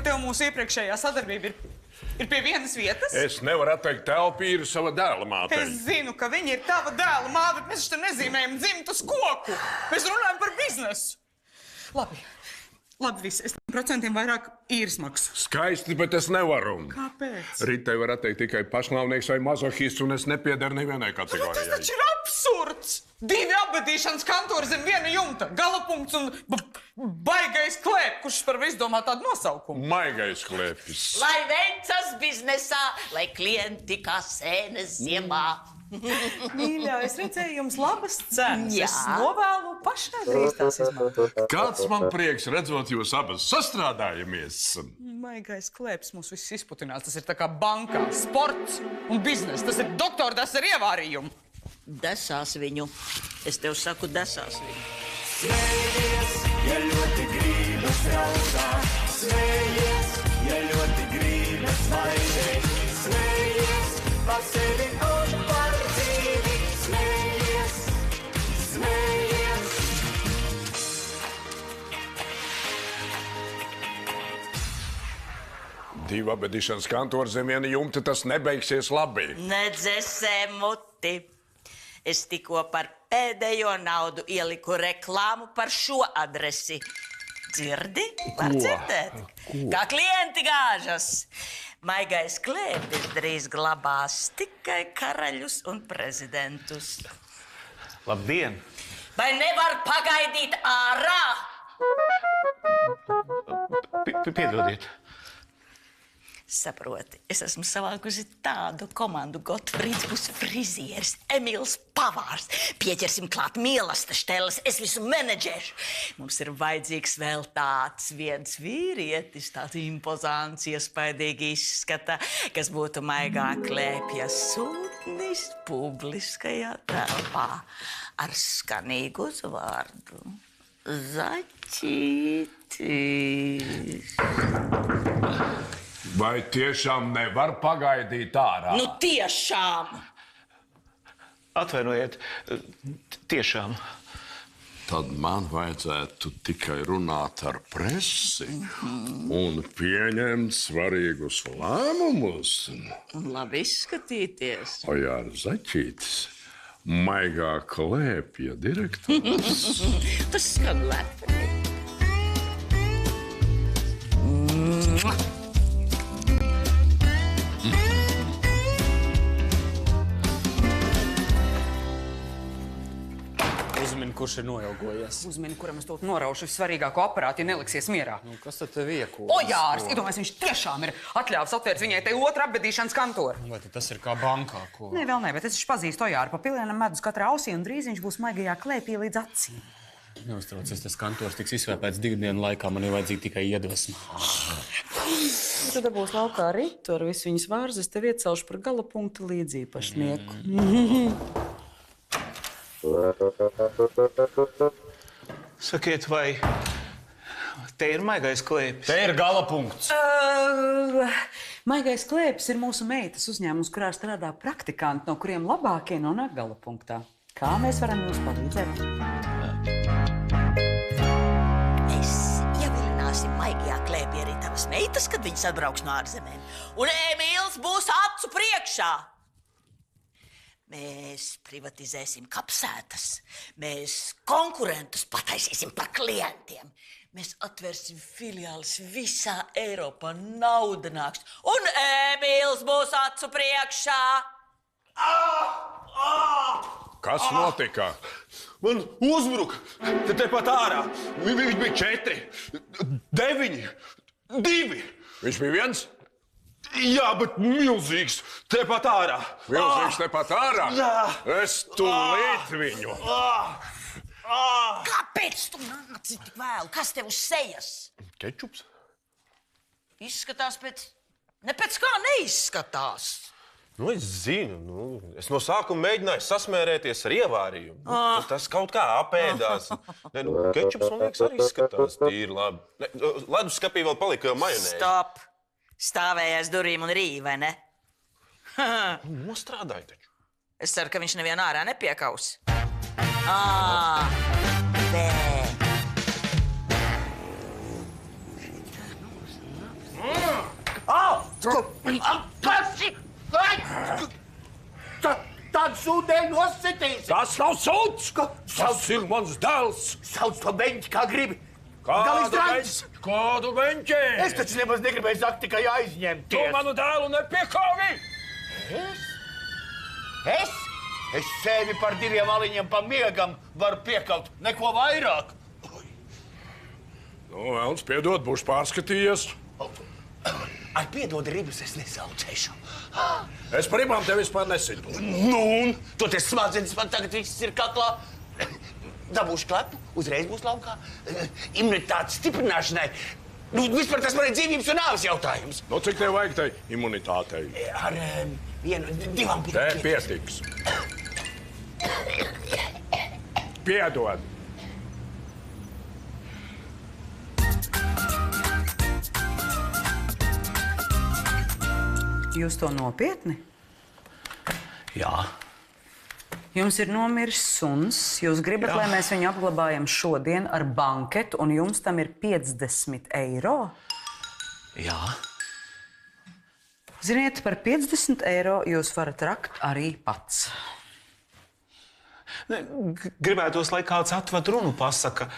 tev mūsu iepriekšējā sadarbība ir pie vienas vietas? Es nevaru atteikt telpu ir sava dēla māte. Es zinu, ka viņa ir tava dēla māte, bet mēs te nezīmējam dzimtas koku. Mēs runājam par biznesu. Labi, viss. Es 10% vairāk īres maksu. Skaisti, bet es nevaru. Kāpēc? Ritai var atteikt tikai pašnāvnieks vai mazohists, un es nepiedaru nevienai kategorijai. Tas taču ir absurds! 2 apbedīšanas kantori zem viena jumta. Galapunkts un baigais klēp, kurš par visu domā tādu nosaukumu. Maigais klēpis. Lai veicas biznesā, lai klienti kā sēnes ziemā. Mīļā, es redzēju jums labas cenas. Jā. Es novēlu pašai drīz tās izmantot. Kāds man prieks redzot jūs abas sastrādājamies. Maigais klēps mūs visus izputinās. Tas ir tā kā bankā. Sports un biznes. Tas ir doktora, tas ir ievārījumi. Desās viņu. Es tev saku, desās viņu. Smējies, ja ļoti gribas raudāt. Smējies, ja ļoti gribas vainēt. Smējies, par sevi un par dzīvi. Smējies, smējies. Divu apbedīšanas kantori zem viena jumta, tas nebeigsies labi. Nedzesē muti. Es tikko par pēdējo naudu ieliku reklāmu par šo adresi. Dzirdi? Var dzirdēt? Kā klienti gāžas. Maigais klēpis drīz glabās tikai karaļus un prezidentus. Labdien! Vai nevar pagaidīt ārā? Piedodiet. Saproti, es esmu savākusi tādu komandu. Gotfrīds būs frizieris, Emīls pavārs. Pieķersim klāt mīlestas šteles, es visu menedžešu. Mums ir vajadzīgs vēl tāds viens vīrietis, tāds impozants, iespaidīgi izskata, kas būtu maigā klēpja sūtnis publiskajā telpā ar skanīgu uzvārdu. Zaķītis. Vai tiešām nevar pagaidīt ārā? Nu tiešām! Atvainojiet, tiešām. Tad man vajadzētu tikai runāt ar presi un pieņemt svarīgus lēmumus. Labi izskatīties. O jā, Zaķītis, maigā klēpja direktors. Tas skan lepni. Uzmini, kurš ir noilgojies. Uzmini, kuram es to noraušu vissvarīgāko aparātu, ja neliksies mierā. Nu, kas tad tev iekūst? O, Jārs, iedomājies, viņš tiešām ir atļāvis atvērt viņai te otru apbedīšanas kantoru. Vai tad tas ir kā bankā, ko? Nē, vēl ne, bet es pazīstu Ojāru pa pilienam medus katrā ausī, un drīz viņš būs maigajā klēpī līdz acīm. Neuztraucies, tas kantors tiks izsvēpēts 2 dienu laikā, man ir vajadzīga tikai iedvesma. Tad būs laukā ritu ar visu viņas vārzes, tev iecelšu par galapunktu līdzīpašnieku. Sakiet, vai te ir maigais klēpis? Te ir galapunkts. Maigais klēpis ir mūsu meitas uzņēmums, kurā strādā praktikanti, no kuriem labākie nonāk galapunktā. Kā mēs varam jums palīdzēt? Es ievilināsim maigajā klēpī arī tavas meitas, kad viņas atbrauks no ārzemēm. Un Emīls būs acu priekšā. Mēs privatizēsim kapsētas. Mēs konkurentus pataisīsim par klientiem. Mēs atvērsim filiālis visā Eiropā. Nauda nāks. Un Emīls būs acu priekšā. Kas notika? Man uzbruka tepat ārā. Viņš bija 4, 9, 2. Viņš bija viens? Jā, bet milzīgs tepat ārā. Milzīgs tepat ārā? Jā. Es tūlīt viņu. Kāpēc tu nāci tik vēlu? Kas tev uz sejas? Kečups? Izskatās pēc... Ne pēc kā neizskatās. Nu, es zinu. Es no sākuma mēģināju sasmērēties ar ievārījumu. Tas kaut kā apēdās. Ne, kečups, man liekas, arī izskatās tīri labi. Leduskapī vēl palika majonēzi. Stop! Stāvējais durvīm un rīja, vai ne? Nostrādāja taču. Es ceru, ka viņš nevienu ārā nepiekaus. Bē. Tad sūdēļ nositīs! Tas nav sūds! Tas ir mans dēls! Sauc to beņķi, kā gribi! Kādu beņķi? Es taču nemaz negribēju sakt, tikai Tu aizņemties! manu dēlu nepiekāvi! Es sevi par 2 aliņiem pa miegam varu piekaut, neko vairāk! Nu, Velns, piedod, būšu pārskatījies. Ar piedodi ribas es nesaucēšu. Es par ribām tev vispār nesitu. Nu, un toties smadzenes man tagad viss ir kaklā. Dabūšu klepu, uzreiz būs laukā. Imunitātes stiprināšanai. Nu, vispār tas man ir dzīvības un nāves jautājums. Nu, cik tev vajag tai imunitātei? Ar 2 Te pietiks. Piedod. Jūs to nopietni? Jā. Jums ir nomiris suns, jūs gribat, lai mēs viņu apglabājam šodien ar banketu, un jums tam ir 50 eiro? Jā. Ziniet, par 50 eiro jūs varat rakt arī pats. Gribētos, lai kāds atved runu pasaka.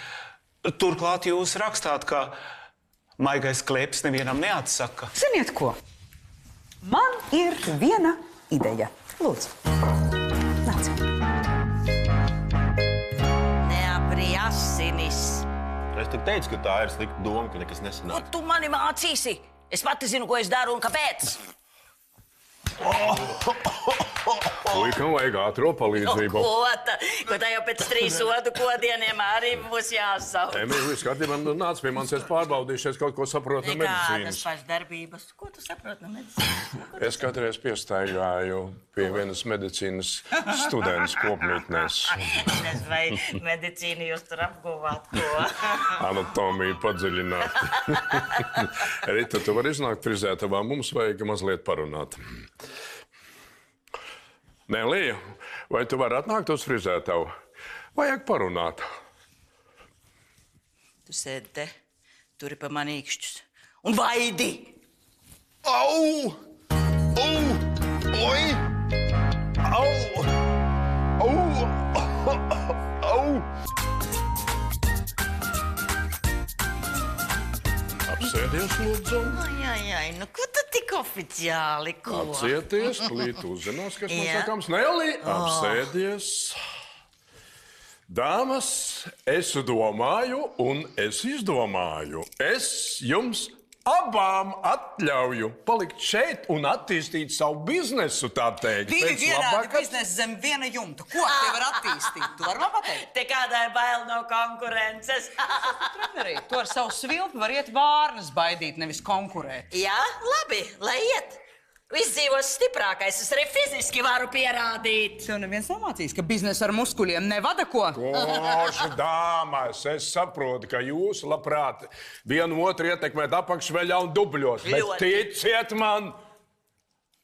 Turklāt jūs rakstāt, ka maigais klēpis nevienam neatsaka. Ziniet ko? Man ir viena ideja. Lūdzu, nāciet. Neapri asinis. Es tev teicu, ka tā ir slikta doma, ka nekas Ko nesanāk. tu mani mācīsi? Es pati zinu, ko es daru un kāpēc. Puikam vajag ātro palīdzību. Ko tā jau pēc 3 sodu kodieniem arī būs jāsauc. Emīl, viss kārtībā, nāc pie manis, es pārbaudīšu, es kaut ko saprotu no Nekādas medicīnas. pašdarbības. Ko tu saproti no medicīnas? Es katreiz piestaigāju pie vienas medicīnas studentas kopmītnēs. Es vai medicīnu jūs tur apguvāt, ko? Anatomiju padziļināt. Rita, tu vari iznākt frizētavā, mums vajag mazliet parunāt. Nē, Lija, vai tu vari atnākt uz frizētavu? Vajag parunāt. Tu sēdi te, turi pa mani īkšķus un vaidi! Au! Au! Oi! Au! Au! Au! Apsēdies, lūdzu. Ai, nu ko tu tik oficiāli, ko? Apsēties, klīt uzzinās, kas man Jā. sakāms. Nelī, apsēdies. Dāmas, es domāju un es izdomāju. Es jums abām atļauju palikt šeit un attīstīt savu biznesu, tā teikt. Divi Pēc vienādi labākās- biznesi zem viena jumta. Ko te var attīstīt? Tu vari man pateikt? Te kādai bail no konkurences. Trenerī, tu ar savu svilpi var iet vārnas baidīt, nevis konkurēt. Jā, labi, lai iet. Viss dzīvos stiprākais, es arī fiziski varu pierādīt. Tev neviens nemācīs, ka biznesa ar muskuļiem nevada ko? Koši, dāmas, es saprotu, ka jūs labprāt vienu otru ietekmēt apakšveļā un dubļos, bet Ļoti. ticiet man,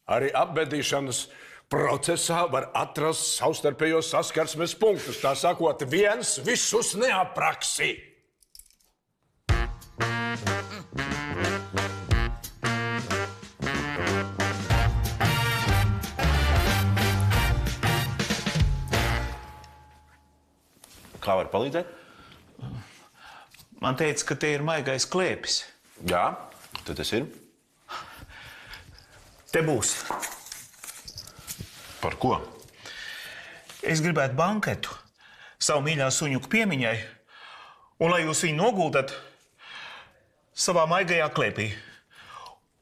arī apbedīšanas procesā var atrast savstarpējos saskarsmes punktus. Tā sakot, viens visus neapraksī. Kā var palīdzēt? Man teica, ka te ir maigais klēpis. Jā, tad tas ir. Te būs. Par ko? Es gribētu banketu savu mīļā suņuku piemiņai, un lai jūs viņu noguldat savā maigajā klēpī.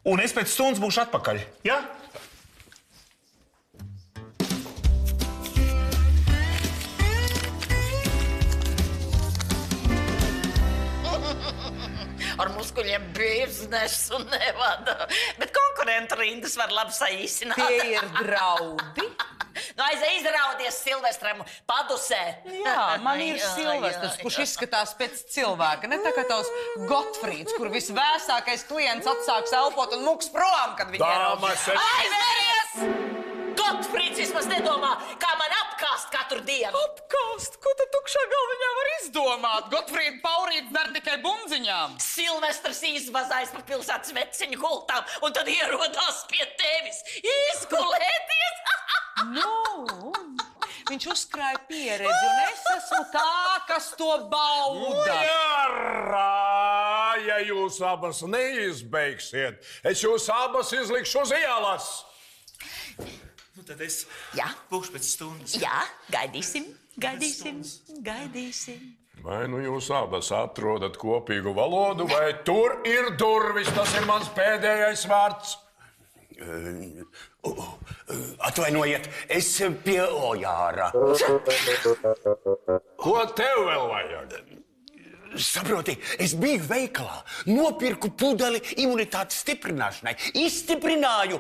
Un es pēc stundas būšu atpakaļ, ja? Ar muskuļiem biznesu nevada, bet konkurentu rindas var labi saīsināt. Tie ir draudi. Nu, izraudies Silvestram padusē. Jā, man ir Silvestrs, kurš izskatās pēc cilvēka. Ne tā kā tavs Gotfrīds, kur visvēsākais klients atsāks elpot un muks prom, kad viņi Dāmas, es- Aizveries! Gotfrīds vismaz nedomā, kā man apkāst katru dienu. Apkāst, ko tad tukšā galviņā var izdarīt? izdomāt. Gotfrīda Paurīte dar tikai bundziņām. Silvestrs izvazājas pa pilsētas veciņu gultām un tad ierodās pie tevis izgulēties. Nu, viņš uzkrāja pieredzi, un es esmu tā, kas to bauda. Jārā, ja jūs abas neizbeigsiet, es jūs abas izlikšu uz ielas. Nu, tad es Jā. būšu pēc stundas. Jā, gaidīsim. Vai nu jūs abas atrodat kopīgu valodu, vai tur ir durvis, tas ir mans pēdējais vārds. Atvainojiet, es pie Ojāra. Ko tev vēl vajag? Saproti, es biju veikalā, nopirku pudeli imunitātes stiprināšanai, izstiprināju,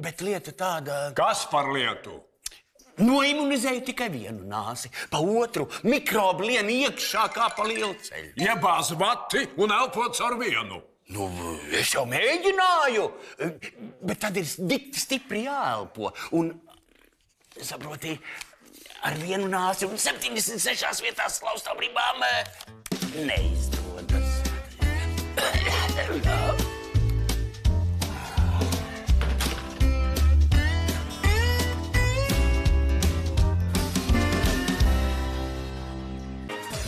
bet lieta tāda... Kas par lietu? Noimunizēju tikai vienu nāsi, pa otru mikrobu lien iekšā kā pa lielceļu. Iebāz vati un elpot ar vienu. Nu, es jau mēģināju, bet tad ir dikti stipri jāelpo. Un, saproti, ar vienu nāsi un 76 vietās slaustām ribām neizdodas.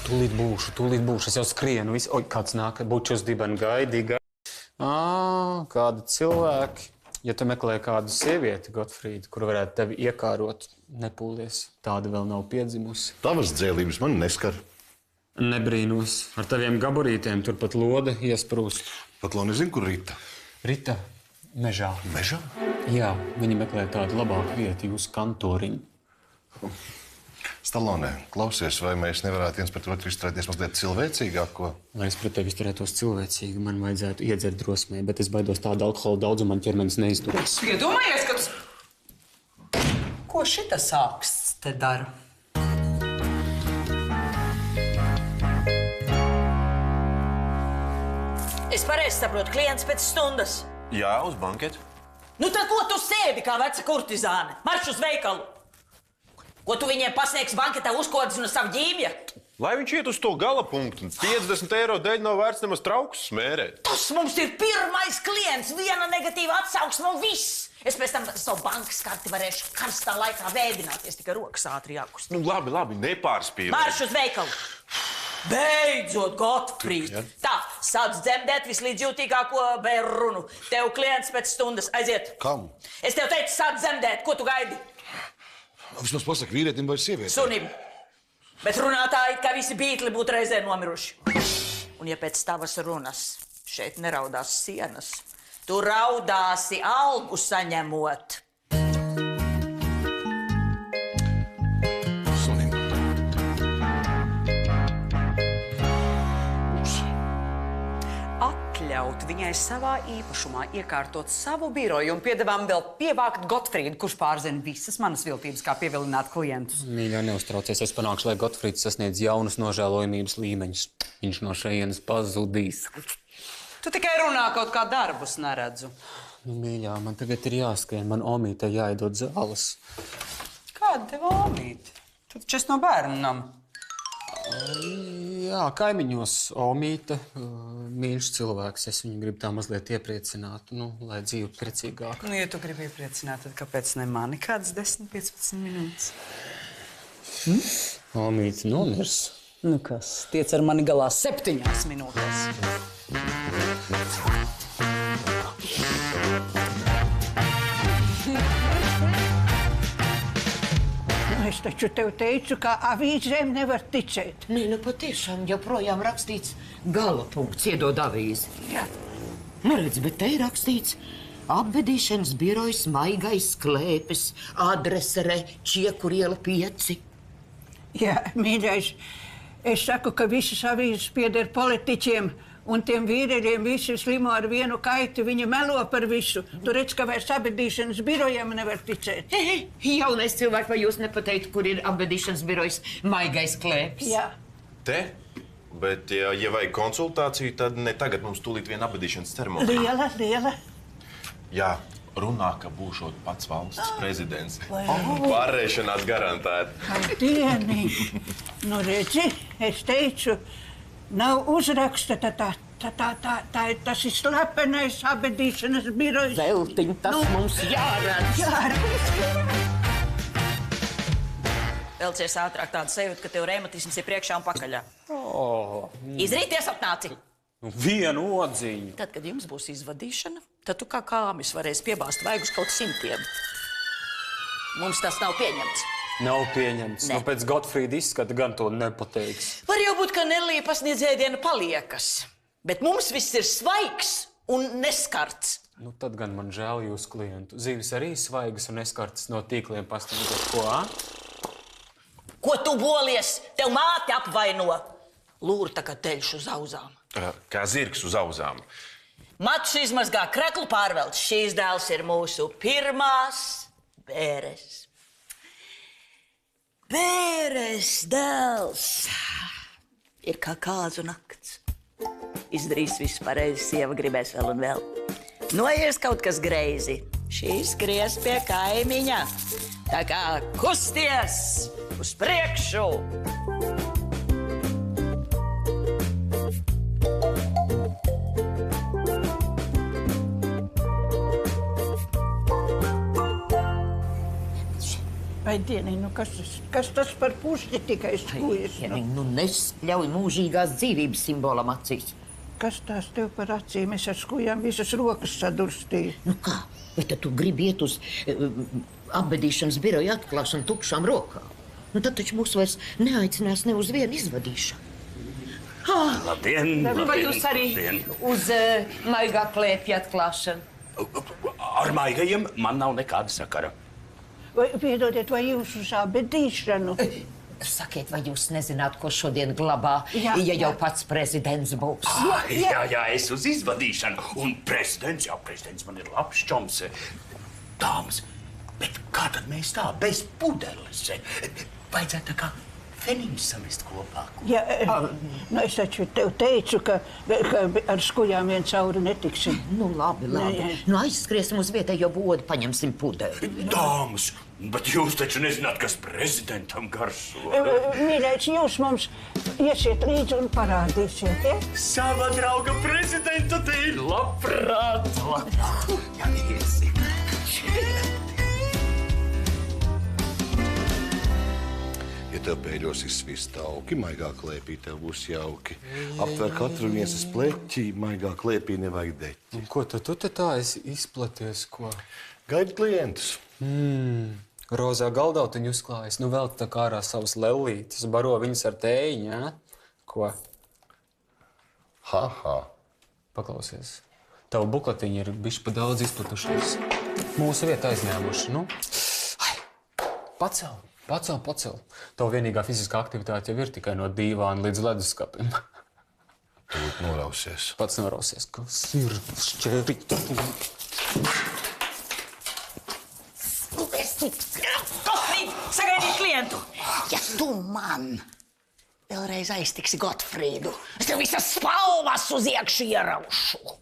Tūlīt būšu. Es jau skrienu. Oi, kāds nāk, bučos dibeni gaidīga. Kādi cilvēki. Ja tu meklē kādu sievieti, Gotfrīda, kuru varētu tevi iekārot, nepūlies. Tāda vēl nav piedzimusi. Tavas dzēlības man neskar. Nebrīnos. Ar taviem gabarītiem turpat lode iesprūst. Pat vēl nezinu, kur Rita. Rita, mežā. Mežā? Jā, viņa meklē tādu labāku vietu, jūsu kantoriņu. Stalonē, klausies, vai mēs nevarētu viens pret otru izturēties mazliet cilvēcīgāko? Lai es pret tevi izturētos cilvēcīgi, man vajadzētu iedzert drosmē, bet es baidos tādu alkohola daudzumu, man ķermenis neizturēs. Iedomājies, ka tas... Ko šitas augsts te dara? Es pareizi saprotu, klients pēc stundas. Jā, uz banketu. Nu tad ko tu sēdi kā veca kurtizāne? Marš uz veikalu! Ko tu viņiem pasniegsi banketā uzkodas no savu ģīmja? Lai viņš iet uz to gala punktu, 50 eiro dēļ nav vērts nemaz traukus smērēt. Tas mums ir pirmais klients, viena negatīva atsauksme un viss. Es pēc tam savu bankas karti varēšu karstā laikā vēdināties, tikai rokas ātri jākust. Nu, labi, nepārspīlē. Marš uz veikalu! Beidzot, Gotfrīd! Tā, sāc dzemdēt vislīdzjūtīgāko bērnu runu. Tev klients pēc stundas, aiziet. Kam? Es tev teicu, sāc dzemdēt, ko tu gaidi? Vismaz pasaka vīrietim vai sievietēm. Sunim. Bet runātāji, kā visi bītli būtu reizē nomiruši. Un ja pēc tavas runas šeit neraudās sienas, tu raudāsi algu saņemot. Sunim. Atļaut viņai savā īpašumā iekārtot savu biroju un piedevām vēl pievākt Gotfrīdu, kurš pārzina visas manas viltības, kā pievilināt klientus. Mīļā, neuztraucies, es panākšu, lai Gotfrīds sasniedz jaunus nožēlojamības līmeņus. Viņš no šejienes pazudīs. Tu tikai runā, kaut kā darbus neredzu. Nu, mīļā, man tagad ir jāskrien, man omīte jāiedod zāles. Kāda tev omīte? Tu taču esi no bērnu nama. Jā, kaimiņos omīte, mīļš cilvēks. Es viņu gribu tā mazliet iepriecināt, lai dzīve priecīgāka. Nu, ja tu gribi iepriecināt, tad kāpēc ne mani kādas 10-15 minūtes? Omīte nomirs. Nu kas, tiec ar mani galā 7 minūtēs. Es taču tev teicu, ka avīzēm nevar ticēt. Nē, nu patiešām joprojām rakstīts gala punkts, iedod avīzi. Jā. Nu redz, bet te ir rakstīts apbedīšanas birojas Maigais Klēpes, adrese Čiekuriela 5. Jā, mīļais, es saku, ka visas avīzes pieder politiķiem, un tiem vīrieļiem visi slimo ar vienu kaitu, viņi melo par visu. Tu redz, ka vairs apbedīšanas birojiem nevar ticēt. Jaunais cilvēks, vai jūs nepateiktu, kur ir apbedīšanas birojas Maigais Klēpes? Jā. Te? Bet, ja vajag konsultāciju, tad ne tagad mums tūlīt viena apbedīšanas ceremonija. Liela. Jā, runā, ka būšot pats valsts prezidents. Pārēšanās garantēta. Dieni! Nu, redzi, es teicu, nav uzraksta, tas ir slepenais apbedīšanas birojs. Veltiņ, tas mums jāredz. Velcies ātrāk, tāda sajūta, ka tev reumatisms ir priekšā un pakaļā. Izrīties apnāci! Vienu odziņu. Tad, kad jums būs izvadīšana, tad tu kā kāmis varēsi piebāzt vaigus kaut 100. Mums tas nav pieņemts. Nav pieņemts. Ne. Nu, pēc Gotfrīda izskata gan to nepateiks. Var jau būt, ka Nelija pasniedz ēdienu paliekas, bet mums viss ir svaigs un neskarts. Nu, tad gan man žēl jūsu klientu. Zīves arī svaigas un neskartas no tīkliem pasniedzot. Ko, Ko tu bolies? Tev māte apvaino. Lūrta, ka teļš uz auzām. Kā zirgs uz auzām. Matus izmazgā, kreklu pārvelc. Šīs dēls ir mūsu pirmās bēres. Bēres dēls ir kā kāzu nakts. Izdarīs visu pareizi, sieva gribēs vēl un vēl. Noies kaut kas greizi. Šīs skries pie kaimiņa. Tā kā kusties uz priekšu! Vai Dieniņ, nu kas tas par pušķi tikai skūjas? Nu nespļauj mūžīgās dzīvības simbolam acīs. Kas tās tev par acīm? Es ar skujām visas rokas sadurstīju. Nu kā? Vai tad tu gribi iet uz apbedīšanas biroja atklāšanu tukšām rokām? Nu tad taču mūs vairs neaicinās ne uz vienu izvadīšanu. Labdien! Vai jūs arī uz maigā klēpja atklāšanu? Ar maigajiem man nav nekāda sakara. Vai, piedodiet, vai jūs uz apbedīšanu? Sakiet, vai jūs nezināt, ko šodien glabā, Jā, ja jau jā. pats prezidents būs? Jā, es uz izvadīšanu. Un prezidents man ir labs čoms. Dāmas, bet kā tad mēs tā, bez pudeles? Vajadzētu tā kā feniņus samest kopā. Ja, nu es taču tev teicu, ka ar skujām vien cauri netiksim. Nu labi. Nu aizskriesim uz vietējo bodu, paņemsim pudeli. Dāmas, bet jūs taču nezināt, kas prezidentam garšo. Mīļais, jūs mums iesiet līdzi un parādīsiet, ja? Sava drauga prezidenta te ir labprāt. Jā, iesi. Ja tev pēļos izsvīst tauki, maigā klēpī tev būs jauki. Aptver katru miesas pleķi, maigā klēpī nevajag deķi. Ko tu te tā esi izplaties, ko? Gaidi klientus. Rozā galdautiņu uzklājas, nu vēl tā kā ārā savas lellītes, baro viņas ar tējiņu, jā? Ko? Ha. Paklausies. Tavu bukletiņi ir bišķi pa daudz izplatušies. Mūsu vieta aizņēmuši, nu? Pacel. Tavu vienīgā fiziskā aktivitāte jau ir tikai no dīvāna līdz leduskapim. Tu norausies. Pats norausies, kas ir šķērīt. Gotfrīd, sagaidīt klientu! Ja tu man vēlreiz aiztiksi Gotfrīdu, es tev visas spalvas uz iekšu ieraušu.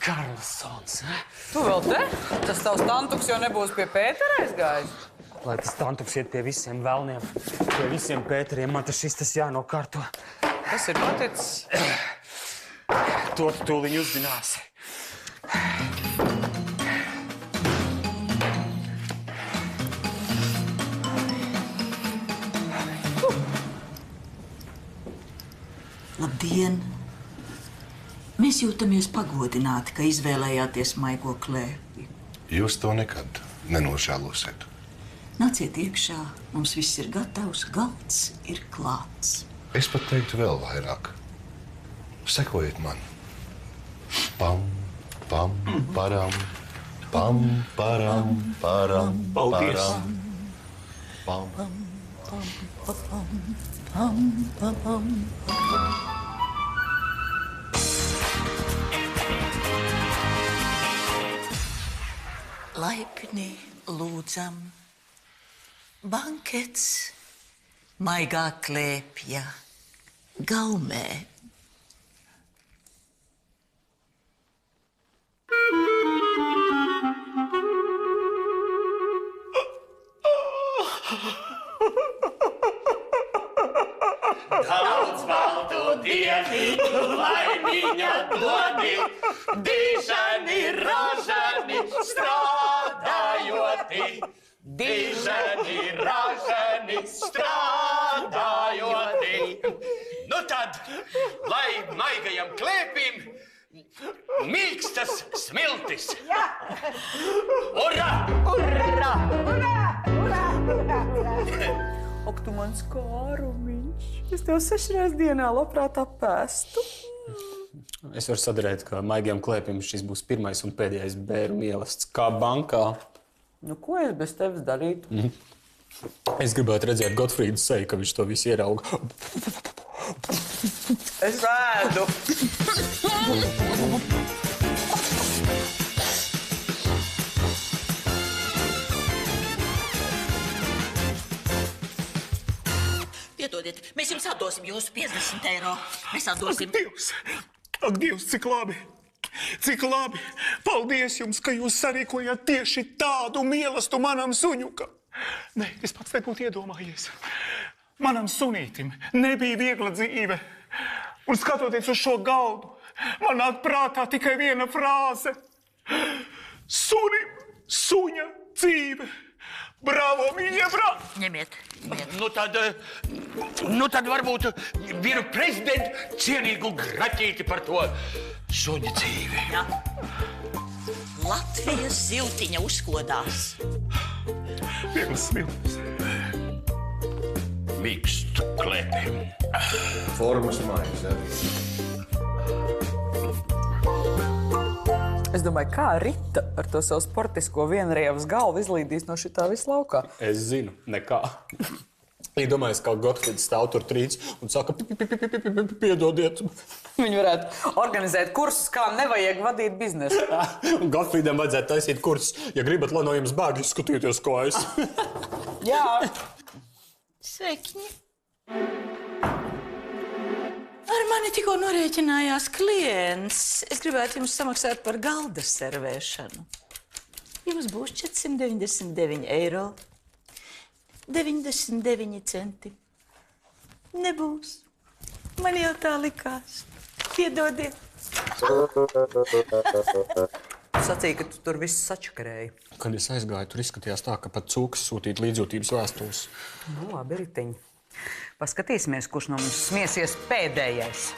Karlsons, ne? Tu vēl te? Tas tavs tantuks jau nebūs pie Pētera aizgājis? Lai tas tantuks iet pie visiem vēlniem, pie visiem Pēteriem, man tas jānokārto. Kas ir noticis? To tu tūliņ uzzināsi. Labdien! Mēs jūtamies pagodināti, ka izvēlējāties maigo klēpi. Jūs to nekad nenožēlosiet. Nāciet iekšā, mums viss ir gatavs, galds ir klāts. Es pat teiktu vēl vairāk. Sekojiet man. Pam, pam, param, pam, param, param, Paldies. param. Pam. Laipni lūdzam, bankets maigā klēpja gaumē. dieni, laimiņa dodi, dižani, ražani, strādājoti. Dižani, ražani, strādājoti. Nu tad, lai maigajam klēpim mīkstas smiltis. Urā! Urā! Ak, tu mans kārumiņš. Es tev 6 reizes dienā labprāt apēstu. Es varu sadarīt, ka maigajam klēpim šis būs pirmais un pēdējais bēru mielasts, kā bankā. Nu, ko es bez tevis darītu? Es gribētu redzēt Gotfrīdu seju, ka viņš to visu ierauga. Es ēdu. Piedodiet, mēs jums atdosim jūsu 50 eiro. Mēs atdosim. Ak, Dievs, cik labi! Cik labi! Paldies jums, ka jūs sarīkojāt tieši tādu mīlestību manam suņukam. Nē, es pats nebūtu iedomājies. Manam sunītim nebija viegla dzīve. Un skatoties uz šo galdu, man nāk prātā tikai viena frāze. Sunim, suņa dzīve. Bravo, mīļie brāl! Ņemiet. Nu tad varbūt vienu prezidentu cienīgu graķīti par to suņa dzīvi. Jā. Latvijas ziltiņa uzkodās. Vieglas smiltis. Mīkstu klēpiem. Formas mājas, ja? Es domāju, kā Rita ar to savu sportisko vienrievas galvu izlīdīs no šitā visu laukā. Es zinu, nekā. Iedomājies, ka Gotfrīds stāv tur trīc un saka, piedodiet. Viņi varētu organizēt kursus, kā nevajag vadīt biznesu. Gotfrīdam vajadzētu taisīt kursus, ja gribat, lai no jums bēg izskatieties kājas. Jā. Sveiki. Ar mani tikko norēķinājās klients. Es gribētu jums samaksāt par galda servēšanu. Jums būs 499 eiro. 99 centi. Nebūs. Man jau tā likās. Piedodiet. Sacīja, ka tu tur viss sačakarēji. Kad es aizgāju, tur izskatījās tā, ka pat cūkas sūtīt līdzjūtības vēstules. Nu, labi, Ritiņ. Paskatīsimies, kurš no mums smiesies pēdējais.